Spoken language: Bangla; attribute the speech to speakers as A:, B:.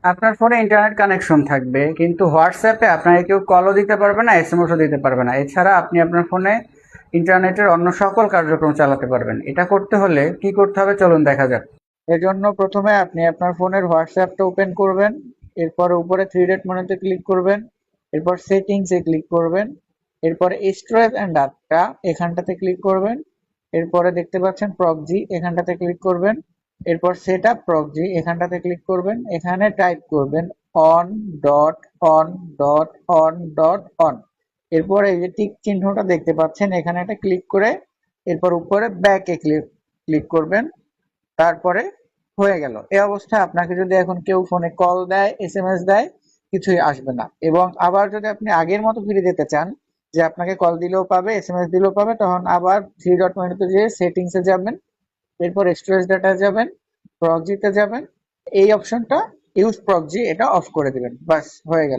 A: আপনার ফোনে ইন্টারনেট কানেকশন থাকবে, কিন্তু হোয়াটসঅ্যাপে আপনাকে কেউ কলও দিতে পারবে না, এসএমএসও দিতে পারবে না। এছাড়া আপনি আপনার ফোনে ইন্টারনেটের অন্য সকল কার্যক্রম চালাতে পারবেন। এটা করতে হলে কি করতে হবে চলুন দেখা যাক। এজন্য প্রথমে আপনি আপনার ফোনের হোয়াটসঅ্যাপটা ওপেন করবেন। এরপর উপরে থ্রি ডট মেনুতে ক্লিক করবেন। এরপর সেটিংসে ক্লিক করবেন। এরপর স্টোরেজ অ্যান্ড ডাটা এখানটাতে ক্লিক করবেন। এরপরে দেখতে পাচ্ছেন প্রক্সি, এখানটাতে ক্লিক করবেন। এরপর সেট আপ প্রক্সি এখানটাতে ক্লিক করবেন। এখানে টাইপ করবেন on dot on dot on dot on. এরপর এই যে টিক চিহ্নটা দেখতে পাচ্ছেন, এখানে একটা ক্লিক করে এরপর উপরে ব্যাকে ক্লিক ক্লিক করবেন। তারপরে হয়ে গেল। এই অবস্থায় আপনাকে যদি এখন কেউ ফোনে কল দেয়, এসএমএস দেয়, কিছুই আসবে না। এবং আবার যদি আপনি আগের মতো ফিরে যেতে চান, যে আপনাকে কল দিলেও পাবে, এসএমএস দিলেও পাবে, তখন আবার থ্রি ডট মেনুতে যেয়ে সেটিংসে যাবেন। এরপর স্টোরেজ ডাটা যাবেন, প্রক্সিতে যাবেন। এই অপশনটা ইউজ প্রক্সি এটা অফ করে দিবেন, বাস হয়ে গেল।